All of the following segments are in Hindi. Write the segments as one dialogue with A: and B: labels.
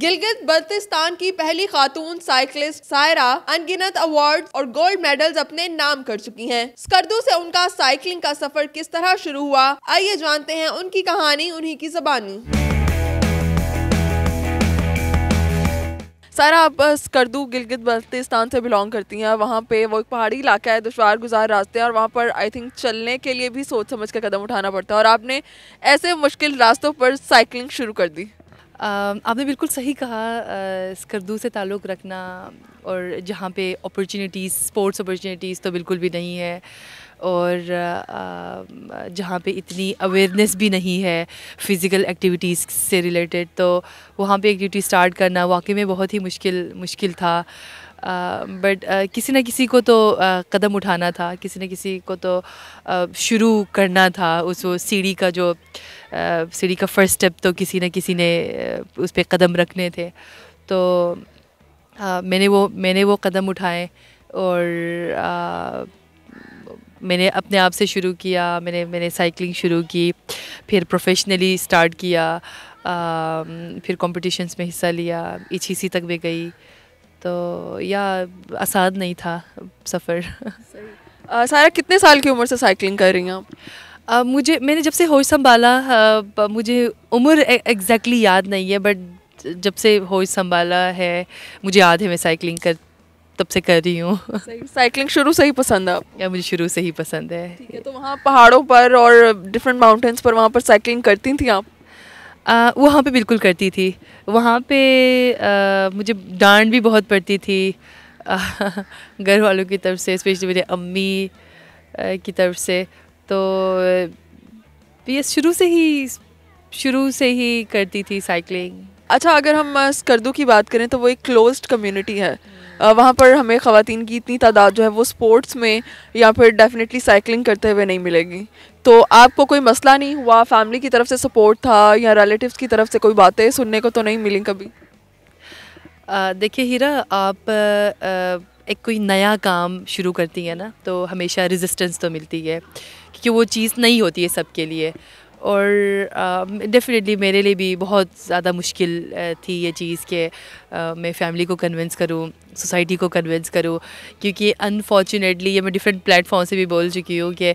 A: गिलगित बल्तिस्तान की पहली खातून साइकिलिस्ट सायरा अनगिनत अवार्ड और गोल्ड मेडल्स अपने नाम कर चुकी हैं। स्कर्दू से उनका साइकिलिंग का सफर किस तरह शुरू हुआ, आइए जानते हैं उनकी कहानी उन्हीं की ज़बानी। सारा, आप स्कर्दू गिलगित बल्तिस्तान से बिलोंग करती हैं। वहाँ पे वो एक पहाड़ी इलाका है, दुश्वार गुजार रास्ते हैं और वहाँ पर आई थिंक चलने के लिए भी सोच समझ के कदम उठाना पड़ता है और आपने ऐसे मुश्किल रास्तों पर साइकिलिंग शुरू कर दी।
B: आपने बिल्कुल सही कहा। स्कर्दू से ताल्लुक़ रखना और जहाँ पे अपॉर्चुनिटीज़, स्पोर्ट्स अपॉर्चुनिटीज़ तो बिल्कुल भी नहीं है और जहाँ पे इतनी अवेयरनेस भी नहीं है फ़िज़िकल एक्टिविटीज़ से रिलेटेड, तो वहाँ पे एक्टिविटी स्टार्ट करना वाकई में बहुत ही मुश्किल था। बट किसी न किसी को तो कदम उठाना था, किसी न किसी को तो शुरू करना था। वो सीढ़ी का फ़र्स्ट स्टेप तो किसी न किसी ने उस पे कदम रखने थे। तो मैंने वो कदम उठाए और मैंने अपने आप से शुरू किया। मैंने साइकिलिंग शुरू की, फिर प्रोफेशनली स्टार्ट किया, फिर कॉम्पिटिशन्स में हिस्सा लिया, ECC तक भी गई। तो आसान नहीं था सफ़र।
A: सारा, कितने साल की उम्र से साइकिलिंग कर रही हैं आप?
B: मैंने जब से होश संभाला, मुझे उम्र एग्जैक्टली याद नहीं है, बट जब से होश संभाला है मुझे याद है मैं साइकिलिंग तब से कर रही हूँ।
A: साइकिलिंग शुरू से ही पसंद है?
B: या मुझे शुरू से ही पसंद है।
A: ठीक है, तो वहाँ पहाड़ों पर और डिफरेंट माउंटेन्स पर वहाँ पर साइकिलिंग करती थी आप?
B: वहाँ पे बिल्कुल करती थी। वहाँ पे मुझे डांट भी बहुत पड़ती थी घर वालों की तरफ से, स्पेशली मेरे अम्मी की तरफ से। तो ये शुरू से ही करती थी साइकिलिंग।
A: अच्छा, अगर हम स्कर्दू की बात करें तो वो एक क्लोज्ड कम्युनिटी है। वहाँ पर हमें ख़वातीन की इतनी तादाद जो है वो स्पोर्ट्स में या फिर डेफिनेटली साइकिलिंग करते हुए नहीं मिलेगी। तो आपको कोई मसला नहीं हुआ? फैमिली की तरफ से सपोर्ट था या रिलेटिव्स की तरफ से कोई बातें सुनने को तो नहीं मिली कभी?
B: देखिए हीरा, आप एक कोई नया काम शुरू करती हैं ना, तो हमेशा रेजिस्टेंस तो मिलती है क्योंकि वो चीज़ नहीं होती है सबके लिए। और डेफिनेटली मेरे लिए भी बहुत ज़्यादा मुश्किल थी ये चीज़ कि मैं फ़ैमिली को कन्विंस करूँ, सोसाइटी को कन्विंस करूँ, क्योंकि अनफॉर्चुनेटली ये मैं डिफरेंट प्लेटफॉर्म से भी बोल चुकी हूँ कि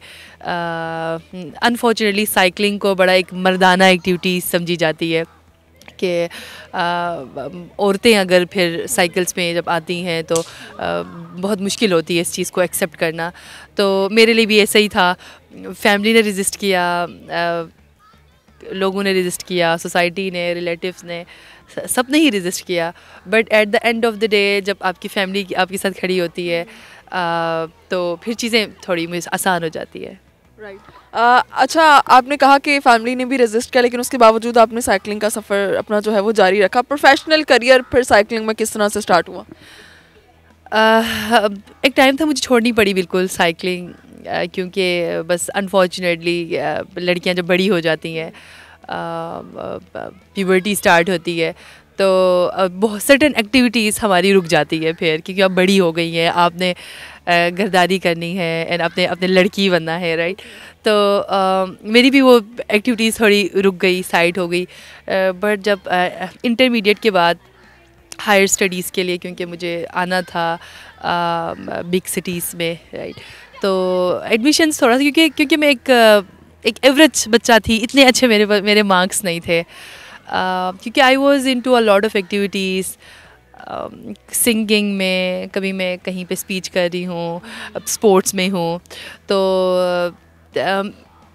B: अनफॉर्चुनेटली साइकिलिंग को बड़ा एक मर्दाना एक्टिविटी समझी जाती है कि औरतें अगर फिर साइकिल्स में जब आती हैं तो बहुत मुश्किल होती है इस चीज़ को एक्सेप्ट करना। तो मेरे लिए भी ऐसा ही था। फैमिली ने रेजिस्ट किया, लोगों ने रेजिस्ट किया, सोसाइटी ने, रिलेटिव्स ने, सब ने ही रेजिस्ट किया। But at the end of the day जब आपकी फैमिली आपके साथ खड़ी होती है तो फिर चीज़ें थोड़ी मुझे आसान हो जाती है।
A: राइट। अच्छा, आपने कहा कि फैमिली ने भी रेजिस्ट किया, लेकिन उसके बावजूद आपने साइकिलिंग का सफ़र अपना जो है वो जारी रखा। प्रोफेशनल करियर फिर साइकिलिंग में किस तरह से स्टार्ट हुआ?
B: एक टाइम था मुझे छोड़नी पड़ी बिल्कुल साइकिलिंग, क्योंकि बस अनफॉर्चुनेटली लड़कियां जब बड़ी हो जाती हैं, प्यूबर्टी स्टार्ट होती है, तो बहुत सर्टेन एक्टिविटीज़ हमारी रुक जाती है फिर, क्योंकि आप बड़ी हो गई हैं, आपने घरदारी करनी है एंड अपने लड़की बनना है, राइट। तो मेरी भी वो एक्टिविटीज़ थोड़ी रुक गई, साइड हो गई। बट जब इंटरमीडिएट के बाद हायर स्टडीज़ के लिए, क्योंकि मुझे आना था बिग सिटीज़ में, राइट, तो एडमिशन्स थोड़ा सा, क्योंकि मैं एक एवरेज बच्चा थी, इतने अच्छे मेरे मार्क्स नहीं थे, क्योंकि I was into a lot of activities. Singing में कभी मैं कहीं पे स्पीच कर रही हूँ, स्पोर्ट्स में हूँ, तो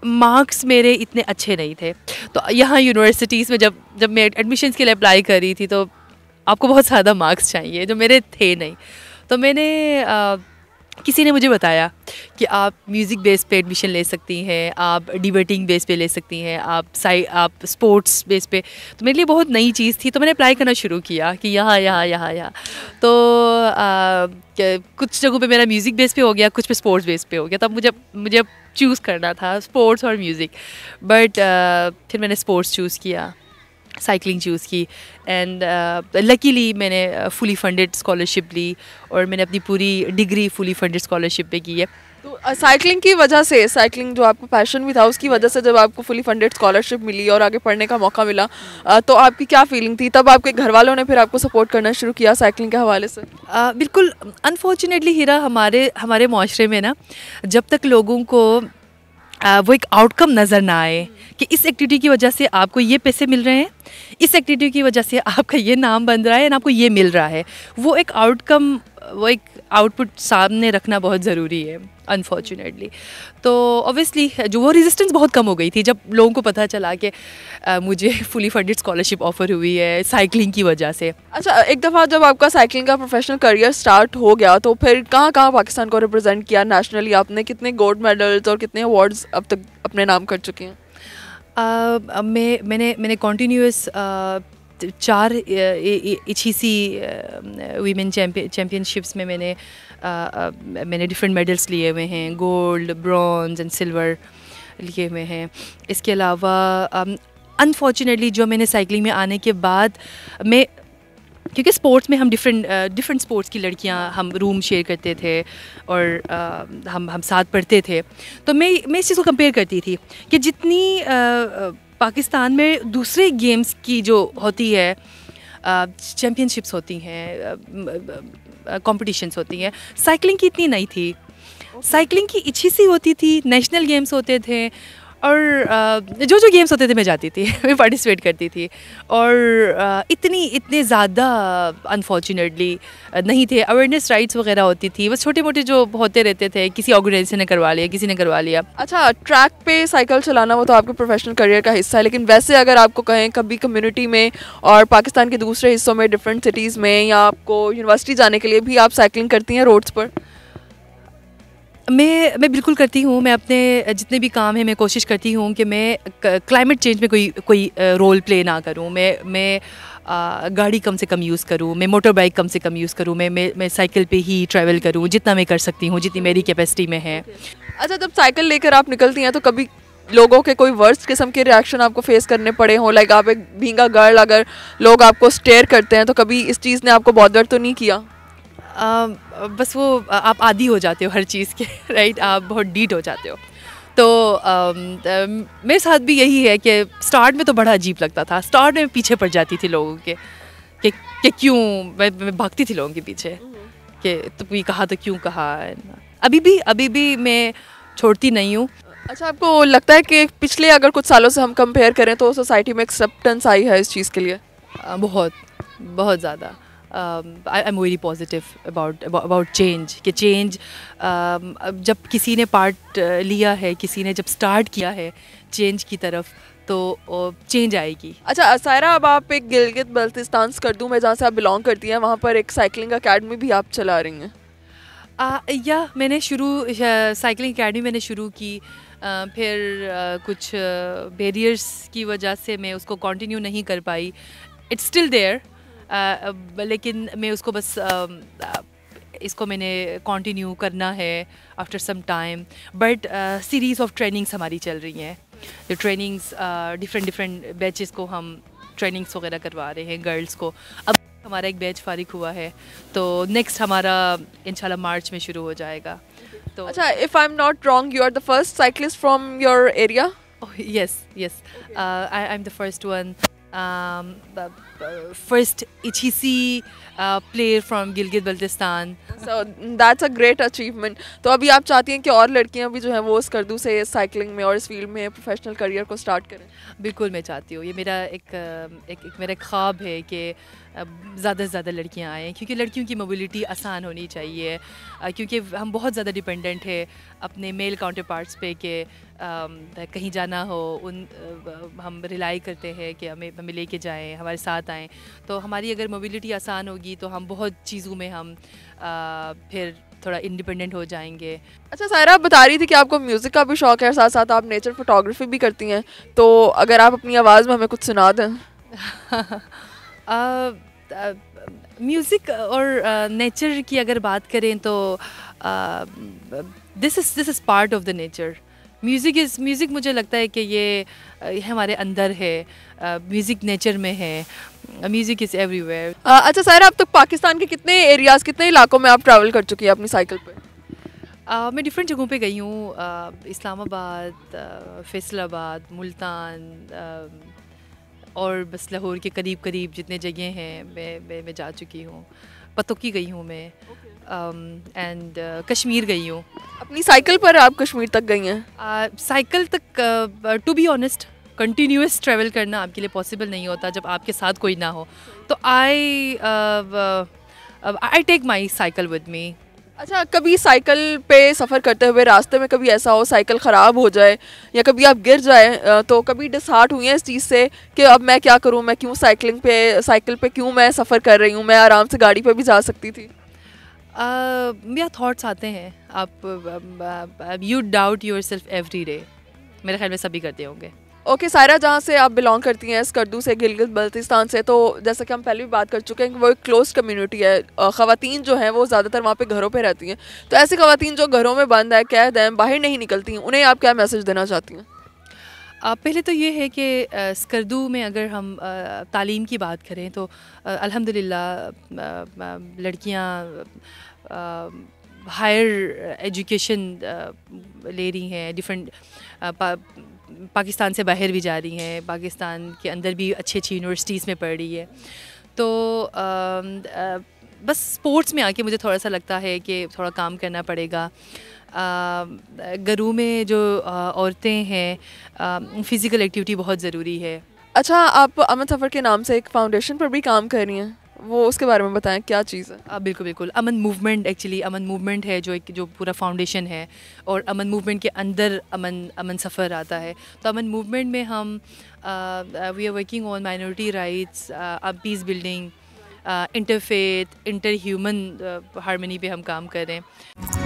B: मार्क्स मेरे इतने अच्छे नहीं थे। तो यहाँ यूनिवर्सिटीज़ में जब मैं एडमिशन्स के लिए अप्लाई कर रही थी तो आपको बहुत ज़्यादा मार्क्स चाहिए जो मेरे थे नहीं। तो मैंने किसी ने मुझे बताया कि आप म्यूज़िक बेस पे एडमिशन ले सकती हैं, आप डिबेटिंग बेस पे ले सकती हैं, आप स्पोर्ट्स बेस पे। तो मेरे लिए बहुत नई चीज़ थी, तो मैंने अप्लाई करना शुरू किया कि यहाँ। तो कुछ जगहों पे मेरा म्यूज़िक बेस पे हो गया, कुछ पे स्पोर्ट्स बेस पे हो गया। तब मुझे अब चूज़ करना था स्पोर्ट्स और म्यूज़िक, बट फिर मैंने स्पोर्ट्स चूज़ किया, साइकिलिंग चूज़ की एंड लकीली मैंने फुली फंडेड स्कॉलरशिप ली और मैंने अपनी पूरी डिग्री फुली फंडेड स्कॉलरशिप पे की है।
A: तो साइकिलिंग की वजह से, साइकिलिंग जो आपको पैशन भी था उसकी वजह से जब आपको फुली फंडेड स्कॉलरशिप मिली और आगे पढ़ने का मौका मिला, तो आपकी क्या फीलिंग थी? तब आपके घर वालों ने फिर आपको सपोर्ट करना शुरू किया साइकिलिंग के हवाले से?
B: बिल्कुल। अनफॉर्चुनेटली हीरा, हमारे हमारे माशरे में ना, जब तक लोगों को वो एक आउटकम नज़र ना आए कि इस एक्टिविटी की वजह से आपको ये पैसे मिल रहे हैं, इस एक्टिविटी की वजह से आपका ये नाम बन रहा है और आपको ये मिल रहा है, वो एक आउटकम, वो एक आउटपुट सामने रखना बहुत ज़रूरी है अनफॉर्चुनेटली। तो ऑब्वियसली जो वो रेजिस्टेंस बहुत कम हो गई थी जब लोगों को पता चला कि मुझे फुली फंडेड स्कॉलरशिप ऑफ़र हुई है साइकिलिंग की वजह से।
A: अच्छा, एक दफ़ा जब आपका साइकिलिंग का प्रोफेशनल करियर स्टार्ट हो गया तो फिर कहाँ कहाँ पाकिस्तान को रिप्रेजेंट किया नेशनली? आपने कितने गोल्ड मेडल्स और कितने अवार्ड्स अब तक अपने नाम कर चुके हैं?
B: मैंने कॉन्टीन्यूस 4 HEC वीमेन चैम्पियनशिप्स में मैंने डिफरेंट मेडल्स लिए हुए हैं, गोल्ड, ब्रॉन्ज एंड सिल्वर लिए हुए हैं। इसके अलावा अनफॉर्चुनेटली जो मैंने साइकिलिंग में आने के बाद मैं, क्योंकि स्पोर्ट्स में हम डिफरेंट स्पोर्ट्स की लड़कियां हम रूम शेयर करते थे और हम साथ पढ़ते थे, तो मैं इस चीज़ को कंपेयर करती थी कि जितनी पाकिस्तान में दूसरे गेम्स की जो होती है, चैम्पियनशिप्स होती हैं, कॉम्पिटिशन्स होती हैं, साइकिलिंग की इतनी नहीं थी। साइकिलिंग की इच्छी सी होती थी, नेशनल गेम्स होते थे और जो गेम्स होते थे मैं जाती थी मैं पार्टिसिपेट करती थी और इतने ज़्यादा अनफॉर्चुनेटली नहीं थे। अवेयरनेस राइट्स वगैरह होती थी, बस छोटे मोटे जो होते रहते थे, किसी ऑर्गेनाइजेशन ने करवा लिया, किसी ने करवा लिया।
A: अच्छा, ट्रैक पे साइकिल चलाना वो तो आपके प्रोफेशनल करियर का हिस्सा है, लेकिन वैसे अगर आपको कहें कभी कम्युनिटी में और पाकिस्तान के दूसरे हिस्सों में, डिफरेंट सिटीज़ में, या आपको यूनिवर्सिटी जाने के लिए भी आप साइकिलिंग करती हैं रोड्स पर?
B: मैं बिल्कुल करती हूँ। मैं अपने जितने भी काम हैं मैं कोशिश करती हूँ कि मैं क्लाइमेट चेंज में कोई रोल प्ले ना करूँ। मैं गाड़ी कम से कम यूज़ करूँ, मैं मोटर बाइक कम से कम यूज़ करूँ, मैं साइकिल पे ही ट्रैवल करूँ जितना मैं कर सकती हूँ, जितनी मेरी कैपेसिटी में है।
A: अच्छा, जब साइकिल लेकर आप निकलती हैं तो कभी लोगों के कोई वर्स्ट किस्म के रिएक्शन आपको फेस करने पड़े हों? लाइक आप एक भींगा गर्ल, अगर लोग आपको स्टेयर करते हैं तो कभी इस चीज़ ने आपको बॉदर तो नहीं किया?
B: बस वो आप आदी हो जाते हो हर चीज़ के राइट, आप बहुत डीट हो जाते हो। तो मेरे साथ भी यही है कि स्टार्ट में तो बड़ा अजीब लगता था। स्टार्ट में पीछे पड़ जाती थी लोगों के कि क्यों, मैं भागती थी लोगों के पीछे कि तो ये कहा तो क्यों कहा। अभी भी मैं छोड़ती नहीं हूँ।
A: अच्छा, आपको लगता है कि पिछले अगर कुछ सालों से हम कंपेयर करें तो सोसाइटी में एक्सेप्टेंस आई है इस चीज़ के लिए?
B: बहुत ज़्यादा। I am very positive about change कि चेंज जब किसी ने पार्ट लिया है, किसी ने जब स्टार्ट किया है चेंज की तरफ, तो चेंज आएगी।
A: अच्छा सायरा, अब आप एक गिलगित बल्तिस्तान स्कर्दू में जहाँ से आप बिलोंग करती हैं, वहाँ पर एक साइकिलिंग अकेडमी भी आप चला रही हैं?
B: मैंने साइकिलिंग अकेडमी मैंने शुरू की, फिर कुछ बैरियर्स की वजह से मैं उसको कंटिन्यू नहीं कर पाई। इट्स स्टिल देयर, लेकिन मैं उसको बस इसको मैंने कंटिन्यू करना है after some time. But series of trainings हमारी चल रही हैं, जो ट्रेनिंग्स डिफरेंट बैचेस को हम ट्रेनिंग्स वगैरह करवा रहे हैं गर्ल्स को। अब हमारा एक बैच फारिग हुआ है, तो नेक्स्ट हमारा इंशाल्लाह मार्च में शुरू हो जाएगा। तो
A: अच्छा, if I am not wrong, you are the first cyclist from your area?
B: yes, I'm the first one, first HEC player from Gilgit Baltistan.
A: So that's a great achievement. तो अभी आप चाहती हैं कि और लड़कियां भी जो हैं वो स्कर्दू से साइकिलिंग में और इस फील्ड में प्रोफेशनल करियर को स्टार्ट करें?
B: बिल्कुल मैं चाहती हूँ। ये मेरा एक मेरा ख्वाब है कि ज़्यादा से ज़्यादा लड़कियाँ आएँ, क्योंकि लड़कियों की मोबिलिटी आसान होनी चाहिए, क्योंकि हम बहुत ज़्यादा डिपेंडेंट है अपने मेल काउंटर पार्ट्स पे कि कहीं जाना हो हम रिलाई करते हैं कि हमें लेके जाएं, हमारे साथ आएँ। तो हमारी अगर मोबिलिटी आसान होगी तो हम बहुत चीज़ों में हम फिर थोड़ा इंडिपेंडेंट हो जाएंगे। अच्छा
A: सायरा, आप बता रही थी कि आपको म्यूज़िक का भी शौक़ है, साथ साथ आप नेचर फोटोग्राफी भी करती हैं, तो अगर आप अपनी आवाज़ में हमें कुछ सुना दें।
B: म्यूज़िक और नेचर की अगर बात करें तो this is part of the nature. Music मुझे लगता है कि ये हमारे अंदर है, म्यूज़िक नेचर में है, म्यूज़िक इज़ एवरीवेयर।
A: अच्छा सायरा, अब तक पाकिस्तान के कितने एरियाज़, कितने इलाकों में आप ट्रैवल कर चुकी हैं अपनी साइकिल पे?
B: मैं डिफरेंट जगहों पे गई हूँ, इस्लामाबाद, फैसलाबाद, मुल्तान, और बस लाहौर के करीब करीब जितने जगह हैं मैं जा चुकी हूँ। पतोकी गई हूँ मैं, एंड कश्मीर गई हूँ।
A: अपनी साइकिल पर आप कश्मीर तक गई हैं?
B: साइकिल तक to be honest continuous travel करना आपके लिए पॉसिबल नहीं होता जब आपके साथ कोई ना हो, तो I take my cycle with me.
A: अच्छा, कभी साइकिल पे सफ़र करते हुए रास्ते में कभी ऐसा हो साइकिल ख़राब हो जाए या कभी आप गिर जाए, तो कभी डिसहार्ट हुई है इस चीज़ से कि अब मैं क्या करूं, मैं क्यों साइकिल पे क्यों मैं सफ़र कर रही हूं, मैं आराम से गाड़ी पे भी जा सकती थी?
B: मेरा थॉट्स आते हैं, आप you doubt your self every day, मेरे ख्याल में सभी करते होंगे।
A: ओके सायरा, जहाँ से आप बिलोंग करती हैं स्कर्दू से, गिलगित बल्तिस्तान से, तो जैसा कि हम पहले भी बात कर चुके हैं कि वो एक क्लोज कम्युनिटी है। ख़वातीन जो हैं वो ज़्यादातर वहाँ पे घरों पे रहती हैं, तो ऐसी ख़वातीन जो घरों में बंद है, कैद हैं, बाहर नहीं निकलती हैं, उन्हें आप क्या मैसेज देना चाहती हैं?
B: पहले तो ये है कि स्कर्दू में अगर हम तालीम की बात करें तो अल्हम्दुलिल्लाह लड़कियाँ हायर एजुकेशन ले रही हैं, डिफरेंट पाकिस्तान से बाहर भी जा रही हैं, पाकिस्तान के अंदर भी अच्छी अच्छी यूनिवर्सिटीज़ में पढ़ रही है। तो बस स्पोर्ट्स में आके मुझे थोड़ा सा लगता है कि थोड़ा काम करना पड़ेगा। घरों में जो औरतें हैं, फ़िज़िकल एक्टिविटी बहुत ज़रूरी है।
A: अच्छा, आप अमन सफ़र के नाम से एक फाउंडेशन पर भी काम कर रही हैं, वो उसके बारे में बताएं, क्या चीज़ है?
B: बिल्कुल बिल्कुल, अमन मूवमेंट, एक्चुअली अमन मूवमेंट है जो पूरा फाउंडेशन है, और अमन मूवमेंट के अंदर अमन सफ़र आता है। तो अमन मूवमेंट में हम we are working on minority rights, peace building, interfaith, inter human harmony पे हम काम कर रहे हैं।